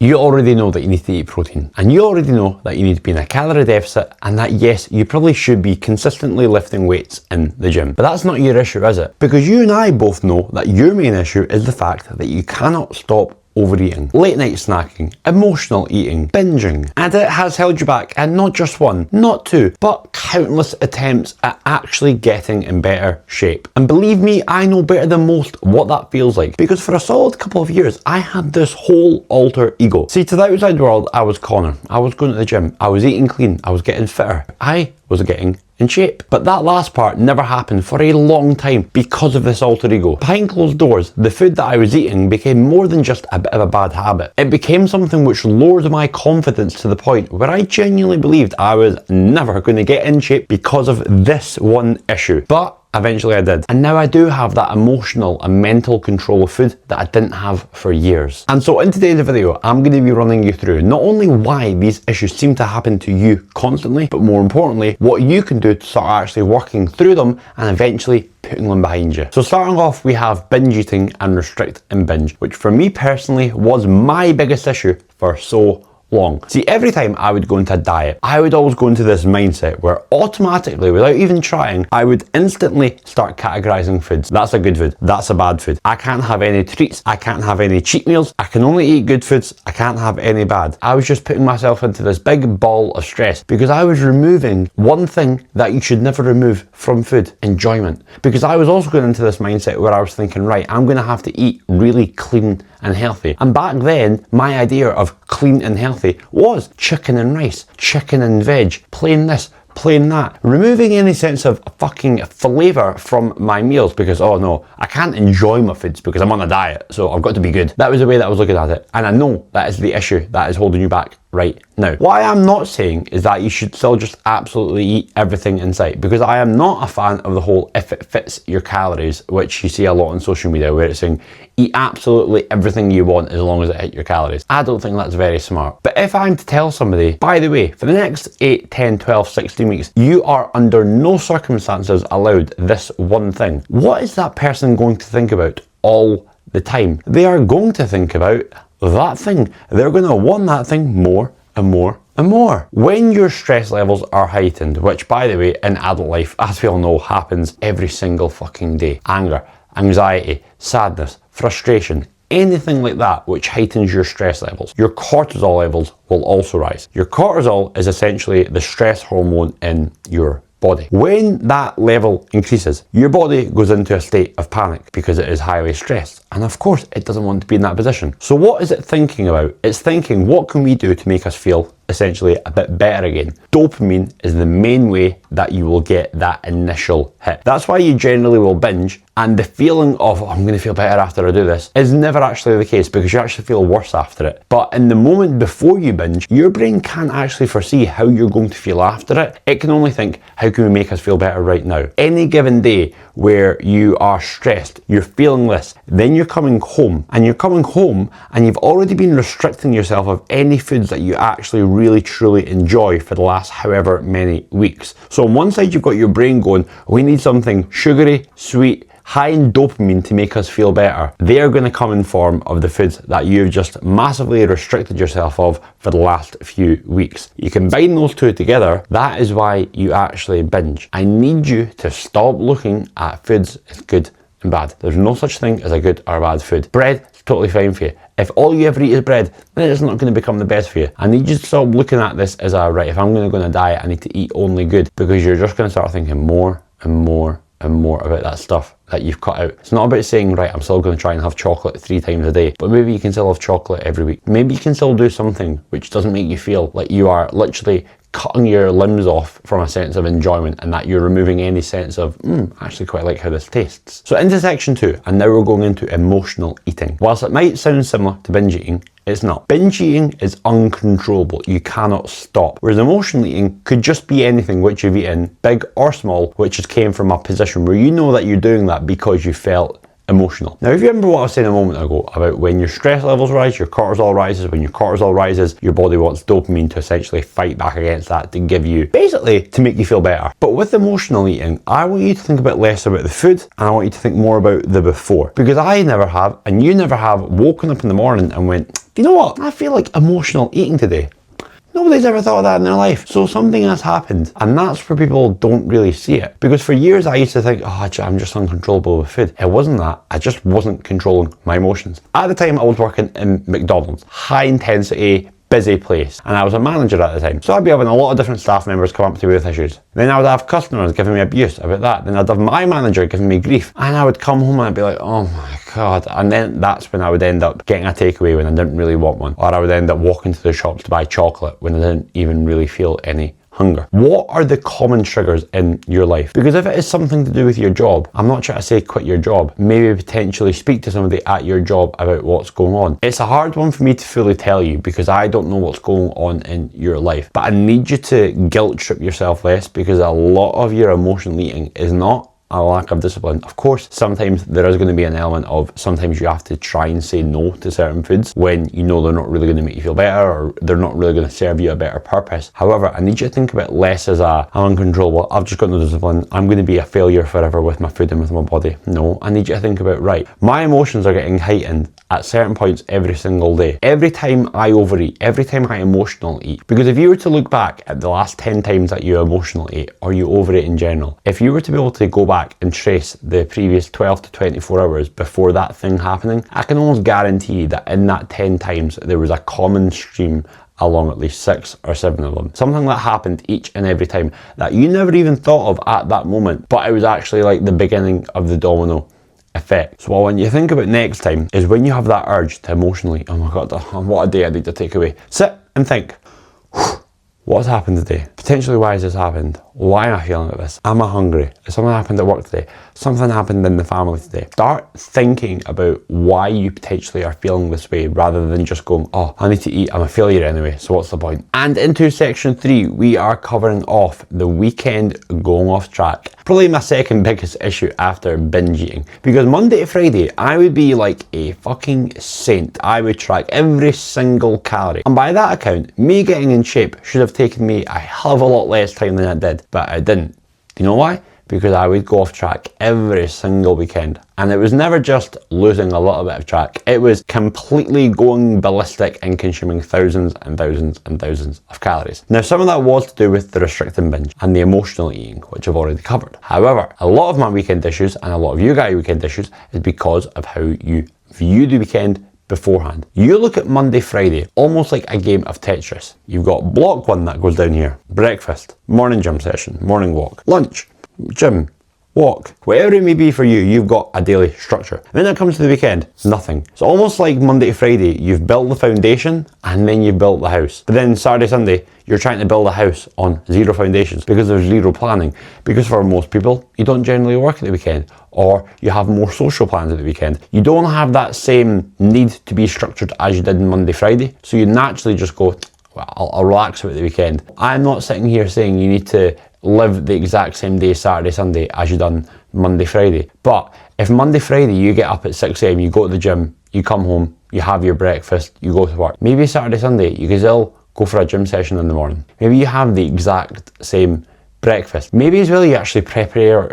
You already know that you need to eat protein, and you already know that you need to be in a calorie deficit, and that yes, you probably should be consistently lifting weights in the gym. But that's not your issue, is it? Because you and I both know that your main issue is the fact that you cannot stop overeating, late night snacking, emotional eating, binging, and it has held you back, and not just one, not two, but countless attempts at actually getting in better shape. And believe me, I know better than most what that feels like, because for a solid couple of years I had this whole alter ego. See, to the outside world I was Connor, I was going to the gym, I was eating clean, I was getting fitter, I was getting in shape. But that last part never happened for a long time because of this alter ego. Behind closed doors, the food that I was eating became more than just a bit of a bad habit. It became something which lowered my confidence to the point where I genuinely believed I was never going to get in shape because of this one issue. But eventually I did. And now I do have that emotional and mental control of food that I didn't have for years. And so in today's video, I'm going to be running you through not only why these issues seem to happen to you constantly, but more importantly, what you can do to start actually working through them and eventually putting them behind you. So starting off, we have binge eating and restrict and binge, which for me personally was my biggest issue for so long. See, every time I would go into a diet, I would always go into this mindset where automatically, without even trying, I would instantly start categorizing foods. That's a good food, that's a bad food. I can't have any treats, I can't have any cheat meals, I can only eat good foods, I can't have any bad. I was just putting myself into this big ball of stress because I was removing one thing that you should never remove from food: enjoyment. Because I was also going into this mindset where I was thinking, right, I'm going to have to eat really clean and healthy. And back then, my idea of clean and healthy was chicken and rice, chicken and veg, plain this, plain that, removing any sense of fucking flavour from my meals because, oh no, I can't enjoy my foods because I'm on a diet, so I've got to be good. That was the way that I was looking at it, and I know that is the issue that is holding you back right now. What I am not saying is that you should still just absolutely eat everything in sight, because I am not a fan of the whole if it fits your calories, which you see a lot on social media where it's saying eat absolutely everything you want as long as it hits your calories. I don't think that's very smart. But if I'm to tell somebody, by the way, for the next 8, 10, 12, 16 weeks, you are under no circumstances allowed this one thing, what is that person going to think about all the time? They are going to think about that thing. They're going to want that thing more and more and more. When your stress levels are heightened, which by the way in adult life, as we all know, happens every single fucking day, anger, anxiety, sadness, frustration, anything like that which heightens your stress levels, your cortisol levels will also rise. Your cortisol is essentially the stress hormone in your body. When that level increases, your body goes into a state of panic because it is highly stressed. And of course, it doesn't want to be in that position. So what is it thinking about? It's thinking, what can we do to make us feel essentially a bit better again? Dopamine is the main way that you will get that initial hit. That's why you generally will binge, and the feeling of, oh, I'm going to feel better after I do this, is never actually the case, because you actually feel worse after it. But in the moment before you binge, your brain can't actually foresee how you're going to feel after it. It can only think, how can we make us feel better right now? Any given day where you are stressed, you're feeling this, then you're coming home and you've already been restricting yourself of any foods that you actually really truly enjoy for the last however many weeks. So on one side you've got your brain going, we need something sugary, sweet, high in dopamine to make us feel better. They are going to come in form of the foods that you've just massively restricted yourself of for the last few weeks. You combine those two together, that is why you actually binge. I need you to stop looking at foods as good and bad. There's no such thing as a good or bad food. Bread is totally fine for you. If all you ever eat is bread, then it's not going to become the best for you. I need you to stop looking at this as a, right, if I'm going to go on a diet, I need to eat only good, because you're just going to start thinking more and more and more about that stuff that you've cut out. It's not about saying, right, I'm still going to try and have chocolate 3 times a day, but maybe you can still have chocolate every week. Maybe you can still do something which doesn't make you feel like you are literally cutting your limbs off from a sense of enjoyment, and that you're removing any sense of, I actually quite like how this tastes. So into section 2, and now we're going into emotional eating. Whilst it might sound similar to binge eating, it's not. Binge eating is uncontrollable. You cannot stop. Whereas emotional eating could just be anything which you've eaten, big or small, which just came from a position where you know that you're doing that because you felt emotional. Now, if you remember what I was saying a moment ago about when your stress levels rise, your cortisol rises. When your cortisol rises, your body wants dopamine to essentially fight back against that, to give you, basically, to make you feel better. But with emotional eating, I want you to think a bit less about the food, and I want you to think more about the before. Because I never have, and you never have, woken up in the morning and went, you know what, I feel like emotional eating today. Nobody's ever thought of that in their life. So something has happened, and that's where people don't really see it. Because for years I used to think, oh, I'm just uncontrollable with food. It wasn't that. I just wasn't controlling my emotions. At the time I was working in McDonald's, high intensity, busy place, and I was a manager at the time. So I'd be having a lot of different staff members come up to me with issues. Then I would have customers giving me abuse about that. Then I'd have my manager giving me grief. And I would come home and I'd be like, oh my God. And then that's when I would end up getting a takeaway when I didn't really want one. Or I would end up walking to the shops to buy chocolate when I didn't even really feel any hunger. What are the common triggers in your life? Because if it is something to do with your job, I'm not trying to say quit your job. Maybe potentially speak to somebody at your job about what's going on. It's a hard one for me to fully tell you because I don't know what's going on in your life. But I need you to guilt trip yourself less, because a lot of your emotional eating is not a lack of discipline. Of course, sometimes there is going to be an element of sometimes you have to try and say no to certain foods when you know they're not really going to make you feel better, or they're not really going to serve you a better purpose. However, I need you to think about less as I'm uncontrollable, I've just got no discipline, I'm going to be a failure forever with my food and with my body. No, I need you to think about, right, my emotions are getting heightened at certain points every single day. Every time I overeat, every time I emotional eat. Because if you were to look back at the last 10 times that you emotional ate, or you overeat in general, if you were to be able to go back and trace the previous 12 to 24 hours before that thing happening, I can almost guarantee that in that 10 times there was a common stream along at least 6 or 7 of them. Something that happened each and every time that you never even thought of at that moment, but it was actually like the beginning of the domino effect. So what I want you to think about next time is when you have that urge to emotionally, oh my God, what a day I need to take away. Sit and think, what's happened today? Potentially, why has this happened? Why am I feeling like this? Am I hungry? Has something happened at work today? Something happened in the family today? Start thinking about why you potentially are feeling this way, rather than just going, oh, I need to eat, I'm a failure anyway, so what's the point? And into section 3, we are covering off the weekend going off track. Probably my second biggest issue after binge eating. Because Monday to Friday, I would be like a fucking saint. I would track every single calorie. And by that account, me getting in shape should have taken me a hell of a lot less time than it did. But I didn't. Do you know why? Because I would go off track every single weekend. And it was never just losing a little bit of track. It was completely going ballistic and consuming thousands and thousands and thousands of calories. Now, some of that was to do with the restricting binge and the emotional eating, which I've already covered. However, a lot of my weekend issues, and a lot of you guys' weekend issues, is because of how you view the weekend beforehand. You look at Monday, Friday, almost like a game of Tetris. You've got block 1 that goes down here. Breakfast, morning gym session, morning walk, lunch, gym, walk, whatever it may be for you, you've got a daily structure. Then it comes to the weekend, nothing. It's almost like Monday to Friday, you've built the foundation and then you've built the house. But then Saturday, Sunday, you're trying to build a house on zero foundations because there's zero planning. Because for most people, you don't generally work at the weekend, or you have more social plans at the weekend. You don't have that same need to be structured as you did on Monday, Friday. So you naturally just go, well, I'll relax about the weekend. I'm not sitting here saying you need to live the exact same day, Saturday, Sunday, as you done Monday, Friday. But if Monday, Friday, you get up at 6 a.m, you go to the gym, you come home, you have your breakfast, you go to work. Maybe Saturday, Sunday, you can still go for a gym session in the morning. Maybe you have the exact same breakfast. Maybe as well you actually prepare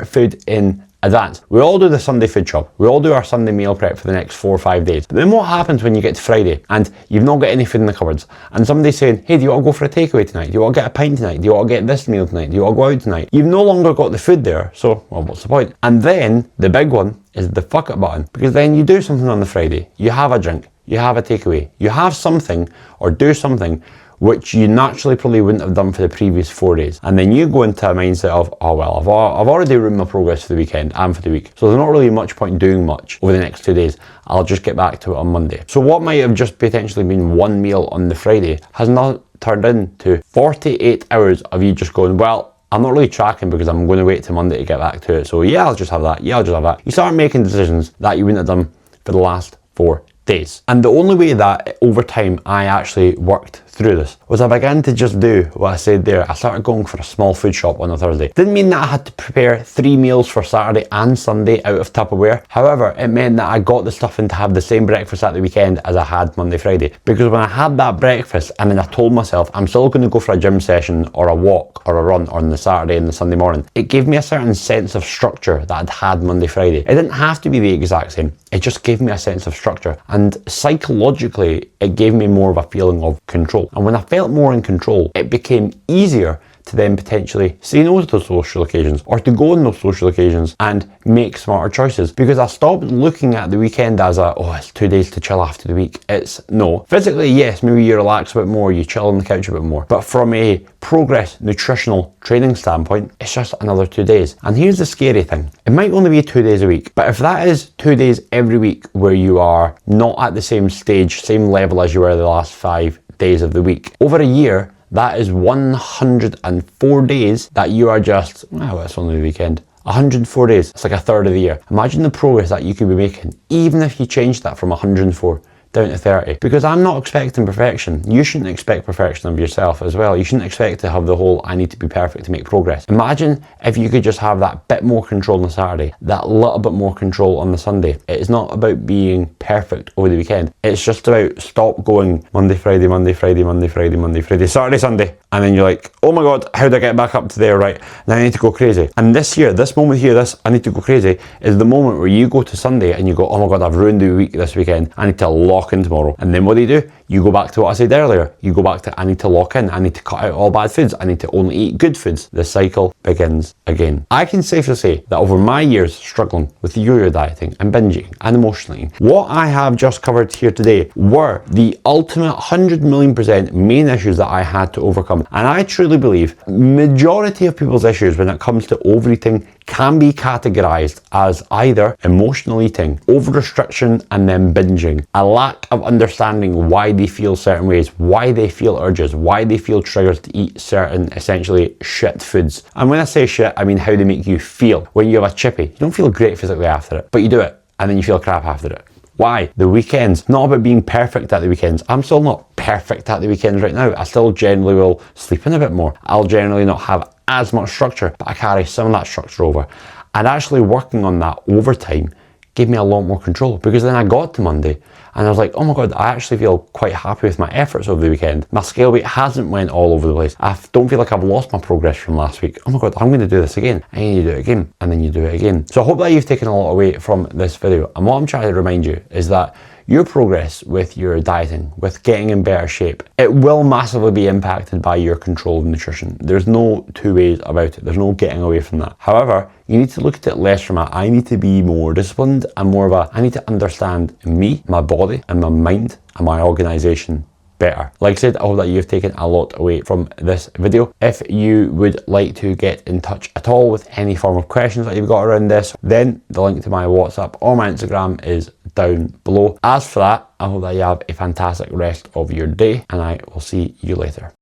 food in advance. We all do the Sunday food shop. We all do our Sunday meal prep for the next 4 or 5 days. But then what happens when you get to Friday and you've not got any food in the cupboards, and somebody's saying, hey, do you want to go for a takeaway tonight? Do you want to get a pint tonight? Do you want to get this meal tonight? Do you want to go out tonight? You've no longer got the food there, so, well, what's the point? And then the big one is the fuck it button, because then you do something on the Friday. You have a drink, you have a takeaway, you have something or do something which you naturally probably wouldn't have done for the previous 4 days. And then you go into a mindset of, oh well, I've already ruined my progress for the weekend and for the week, so there's not really much point doing much over the next 2 days. I'll just get back to it on Monday. So what might have just potentially been one meal on the Friday has now turned into 48 hours of you just going, well, I'm not really tracking because I'm going to wait till Monday to get back to it. So yeah, I'll just have that. Yeah, I'll just have that. You start making decisions that you wouldn't have done for the last 4 days. And the only way that over time I actually worked through this was I began to just do what I said there. I started going for a small food shop on a Thursday. Didn't mean that I had to prepare 3 meals for Saturday and Sunday out of Tupperware. However, it meant that I got the stuff in to have the same breakfast at the weekend as I had Monday, Friday. Because when I had that breakfast and then I told myself I'm still going to go for a gym session or a walk or a run on the Saturday and the Sunday morning, it gave me a certain sense of structure that I'd had Monday, Friday. It didn't have to be the exact same. It just gave me a sense of structure. And psychologically, it gave me more of a feeling of control. And when I felt more in control, it became easier to then potentially say no to those social occasions or to go on those social occasions and make smarter choices, because I stopped looking at the weekend as it's 2 days to chill after the week. It's no. Physically, yes, maybe you relax a bit more, you chill on the couch a bit more, but from a progress nutritional training standpoint, it's just another 2 days. And here's the scary thing. It might only be 2 days a week, but if that is 2 days every week where you are not at the same stage, same level as you were the last 5 days of the week, over a year, that is 104 days that you are just, it's only the weekend. 104 days, it's like a third of the year. Imagine the progress that you could be making, even if you changed that from 104 down to 30. Because I'm not expecting perfection. You shouldn't expect perfection of yourself as well. You shouldn't expect to have the whole, I need to be perfect to make progress. Imagine if you could just have that bit more control on the Saturday, that little bit more control on the Sunday. It's not about being perfect over the weekend. It's just about stop going Monday, Friday, Monday, Friday, Monday, Friday, Monday, Friday, Saturday, Sunday. And then you're like, oh my God, how do I get back up to there? Right, now I need to go crazy. And this year, this moment here, this I need to go crazy is the moment where you go to Sunday and you go, oh my God, I've ruined the week this weekend. I need to lock in tomorrow. And then what do? You go back to what I said earlier. You go back to, I need to lock in. I need to cut out all bad foods. I need to only eat good foods. The cycle begins again. I can safely say that over my years struggling with yo-yo dieting and binge eating and emotional eating, what I have just covered here today were the ultimate 100,000,000% main issues that I had to overcome. And I truly believe majority of people's issues when it comes to overeating can be categorized as either emotional eating, over restriction, and then binging. A lack of understanding why they feel certain ways, why they feel urges, why they feel triggers to eat certain essentially shit foods. And when I say shit, I mean how they make you feel. When you have a chippy, you don't feel great physically after it, but you do it and then you feel crap after it. Why? The weekends. Not about being perfect at the weekends. I'm still not perfect at the weekends right now. I still generally will sleep in a bit more. I'll generally not have as much structure, but I carry some of that structure over. And actually working on that over time gave me a lot more control, because then I got to Monday and I was like, oh my God, I actually feel quite happy with my efforts over the weekend. My scale weight hasn't went all over the place. I don't feel like I've lost my progress from last week. Oh my God, I'm going to do this again. And you do it again, and then you do it again. So I hope that you've taken a lot away from this video. And what I'm trying to remind you is that your progress with your dieting, with getting in better shape, it will massively be impacted by your control of nutrition. There's no two ways about it. There's no getting away from that. However, you need to look at it less from a, I need to be more disciplined, and more of a, I need to understand me, my body, and my mind, and my organization better. Like I said, I hope that you've taken a lot away from this video. If you would like to get in touch at all with any form of questions that you've got around this, then the link to my WhatsApp or my Instagram is down below. As for that, I hope that you have a fantastic rest of your day, and I will see you later.